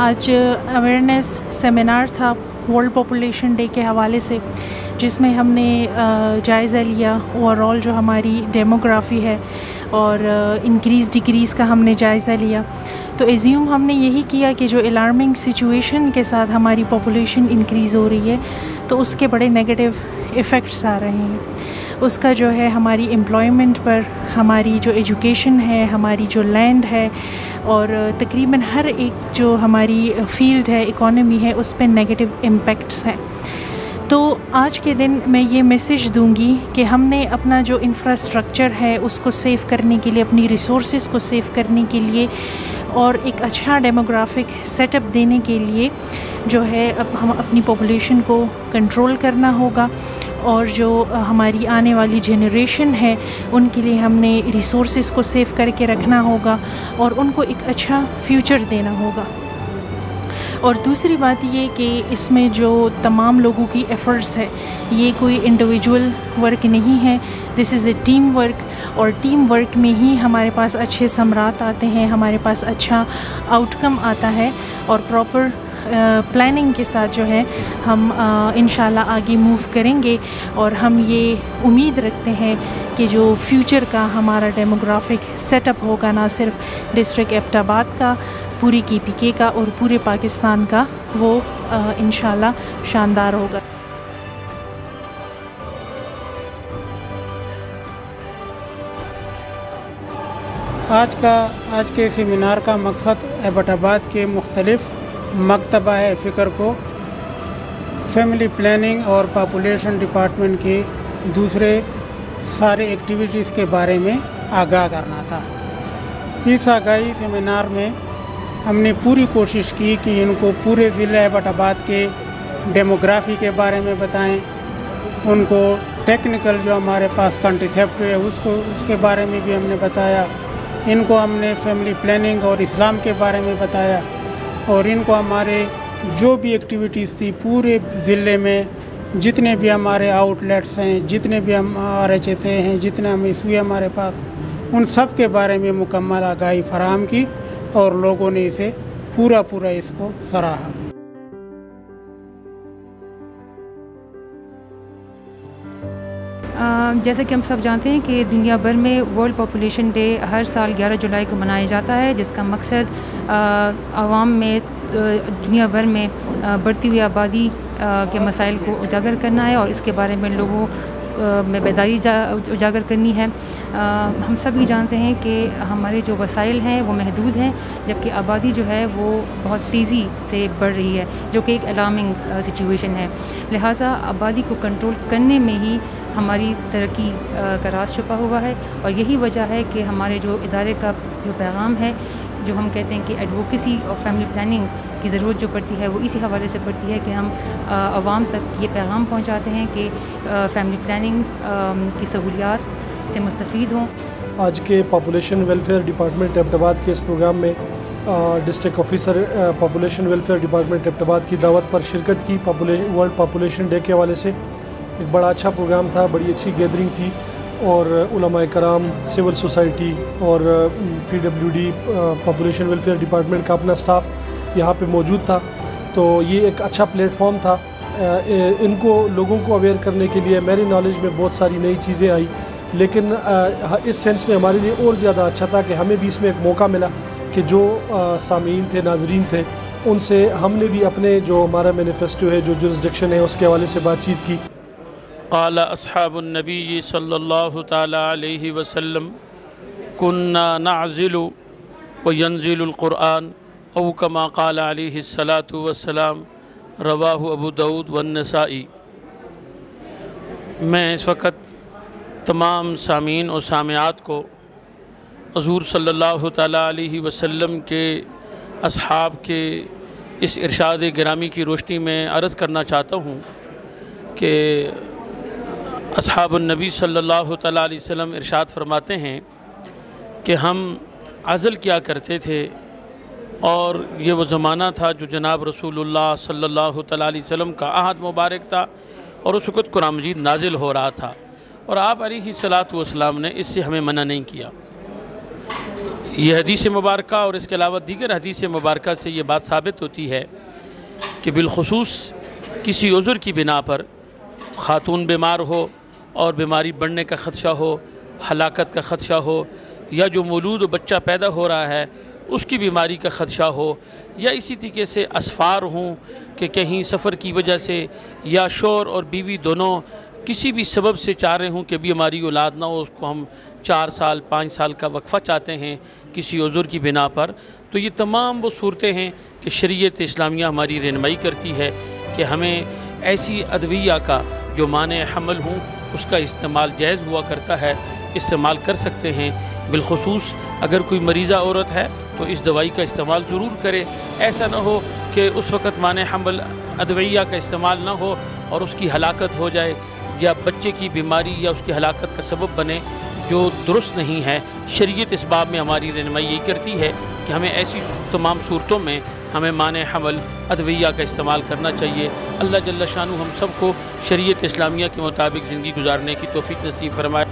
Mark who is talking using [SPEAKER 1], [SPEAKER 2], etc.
[SPEAKER 1] آج awareness seminar تھا world population day کے حوالے سے، جس میں ہم نے جائزہ لیا اوور آل جو ہماری ڈیموگرافی ہے اور انکریز ڈکریز کا ہم نے جائزہ لیا۔ تو ایزیوم ہم نے یہی کیا کہ جو الارمنگ سچویشن کے ساتھ ہماری پاپولیشن انکریز ہو رہی ہے تو اس کے بڑے نیگیٹو ایفیکٹس آ رہے ہیں۔ اس کا جو ہے ہماری امپلائمنٹ پر، ہماری جو ایجوکیشن ہے، ہماری جو لینڈ ہے، اور تقریباً ہر ایک جو ہماری فیلڈ ہے، اکانومی ہے، اس پہ نیگیٹو امپیکٹس ہیں۔ تو آج کے دن میں یہ میسیج دوں گی کہ ہم نے اپنا جو انفراسٹرکچر ہے اس کو سیو کرنے کے لیے، اپنی ریسورسز کو سیو کرنے کے لیے اور ایک اچھا ڈیموگرافک سیٹ اپ دینے کے لیے جو ہے اب ہم اپنی پاپولیشن کو کنٹرول کرنا ہوگا، اور جو ہماری آنے والی جنریشن ہے ان کے لیے ہم نے ریسورسز کو سیو کر کے رکھنا ہوگا اور ان کو ایک اچھا فیوچر دینا ہوگا۔ اور دوسری بات یہ کہ اس میں جو تمام لوگوں کی ایفرٹس ہے، یہ کوئی انڈیویجول ورک نہیں ہے، دس از اے ٹیم ورک، اور ٹیم ورک میں ہی ہمارے پاس اچھے ثمرات آتے ہیں، ہمارے پاس اچھا آؤٹ کم آتا ہے، اور پراپر پلاننگ کے ساتھ جو ہے ہم انشاءاللہ آگے موو کریں گے، اور ہم یہ امید رکھتے ہیں کہ جو فیوچر کا ہمارا ڈیموگرافک سیٹ اپ ہوگا، نہ صرف ڈسٹرکٹ ایبٹ آباد کا، پوری KPK کا اور پورے پاکستان کا، وہ انشاءاللہ شاندار ہوگا۔
[SPEAKER 2] آج کے سیمینار کا مقصد ایبٹ آباد کے مختلف مکتبہ فکر کو فیملی پلاننگ اور پاپولیشن ڈپارٹمنٹ کے دوسرے سارے ایکٹیویٹیز کے بارے میں آگاہ کرنا تھا۔ اس آگاہی سیمینار میں ہم نے پوری کوشش کی کہ ان کو پورے ضلع ایبٹ آباد کے ڈیموگرافی کے بارے میں بتائیں، ان کو ٹیکنیکل جو ہمارے پاس کنسیپٹ ہے اس کے بارے میں بھی ہم نے بتایا، ان کو ہم نے فیملی پلاننگ اور اسلام کے بارے میں بتایا، اور ان کو ہمارے جو بھی ایکٹیویٹیز تھی پورے ضلع میں جتنے بھی ہمارے آؤٹ لیٹس ہیں، جتنے بھی ہم RHSA ہیں، جتنے ہم ایشو ہمارے پاس، ان سب کے بارے میں مکمل آگاہی فراہم کی، اور لوگوں نے اسے پورا اس کو سراہا۔
[SPEAKER 3] جیسا کہ ہم سب جانتے ہیں کہ دنیا بھر میں ورلڈ پاپولیشن ڈے ہر سال 11 جولائی کو منایا جاتا ہے، جس کا مقصد عوام میں دنیا بھر میں بڑھتی ہوئی آبادی کے مسائل کو اجاگر کرنا ہے، اور اس کے بارے میں لوگوں میں بیداری اجاگر کرنی ہے۔ ہم سبھی جانتے ہیں کہ ہمارے جو وسائل ہیں وہ محدود ہیں، جبکہ آبادی جو ہے وہ بہت تیزی سے بڑھ رہی ہے، جو کہ ایک الارمنگ سچویشن ہے۔ لہٰذا آبادی کو کنٹرول کرنے میں ہی ہماری ترقی کا راز چھپا ہوا ہے، اور یہی وجہ ہے کہ ہمارے جو ادارے کا جو پیغام ہے، جو ہم کہتے ہیں کہ ایڈوکیسی اور فیملی پلاننگ کی ضرورت جو پڑتی ہے، وہ اسی حوالے سے پڑتی ہے کہ ہم عوام تک یہ پیغام پہنچاتے ہیں کہ فیملی پلاننگ کی سہولیات سے مستفید ہوں۔
[SPEAKER 4] آج کے population welfare department Abbottabad کے اس پروگرام میں district officer population welfare department Abbottabad کی دعوت پر شرکت کی ورلڈ پاپولیشن ڈے کے حوالے سے۔ ایک بڑا اچھا پروگرام تھا، بڑی اچھی گیدرنگ تھی، اور علماء کرام، سول سوسائٹی اور PWD پاپولیشن ویلفیئر ڈپارٹمنٹ کا اپنا سٹاف یہاں پہ موجود تھا۔ تو یہ ایک اچھا پلیٹ فارم تھا، ان کو لوگوں کو اویئر کرنے کے لیے۔ میری نالج میں بہت ساری نئی چیزیں آئی، لیکن اس سینس میں ہمارے لیے اور زیادہ اچھا تھا کہ ہمیں بھی اس میں ایک موقع ملا کہ جو سامعین تھے، ناظرین تھے، ان سے ہم نے بھی اپنے جو ہمارا مینیفیسٹو ہے، جو جورسڈکشن ہے، اس کے حوالے سے بات چیت کی۔
[SPEAKER 5] قال اصحاب النبی صلی اللہ تعالی علیہ وسلم كنا نعزل وینزل القرآن او کما قال علیہ الصلاة والسلام، رواہ ابو داود والنسائی۔ میں اس وقت تمام سامعین اور سامعات کو حضور صلی اللہ تعالی علیہ وسلم کے اصحاب کے اس ارشاد گرامی کی روشنی میں عرض کرنا چاہتا ہوں کہ اصحاب النبی صلی اللہ تعالی علیہ وسلم ارشاد فرماتے ہیں کہ ہم عزل کیا کرتے تھے، اور یہ وہ زمانہ تھا جو جناب رسول اللہ صلی اللہ تعالی علیہ وسلم کا عہد مبارک تھا، اور اس وقت قرآن مجید نازل ہو رہا تھا، اور آپ علیہ الصلاۃ والسلام نے اس سے ہمیں منع نہیں کیا۔ یہ حدیث مبارکہ اور اس کے علاوہ دیگر حدیث مبارکہ سے یہ بات ثابت ہوتی ہے کہ بالخصوص کسی عذر کی بنا پر خاتون بیمار ہو اور بیماری بڑھنے کا خدشہ ہو، ہلاکت کا خدشہ ہو، یا جو مولود و بچہ پیدا ہو رہا ہے اس کی بیماری کا خدشہ ہو، یا اسی طریقے سے اسفار ہوں کہ کہیں سفر کی وجہ سے یا شوہر اور بیوی دونوں کسی بھی سبب سے چاہ رہے ہوں کہ بھی ہماری اولاد نہ ہو، اس کو ہم 4 سال 5 سال کا وقفہ چاہتے ہیں کسی عذر کی بنا پر، تو یہ تمام وہ صورتیں ہیں کہ شریعت اسلامیہ ہماری رہنمائی کرتی ہے کہ ہمیں ایسی ادویہ کا جو مانع حمل ہوں اس کا استعمال جائز ہوا کرتا ہے، استعمال کر سکتے ہیں۔ بالخصوص اگر کوئی مریضہ عورت ہے تو اس دوائی کا استعمال ضرور کرے، ایسا نہ ہو کہ اس وقت مانع حمل ادویہ کا استعمال نہ ہو اور اس کی ہلاکت ہو جائے یا بچے کی بیماری یا اس کی ہلاکت کا سبب بنے، جو درست نہیں ہے۔ شریعت اس باب میں ہماری رہنمائی یہی کرتی ہے کہ ہمیں ایسی تمام صورتوں میں ہمیں مانع حمل ادویہ کا استعمال کرنا چاہیے۔ اللہ جل شانہ ہم سب کو شریعت اسلامیہ کے مطابق زندگی گزارنے کی توفیق نصیب فرمائے۔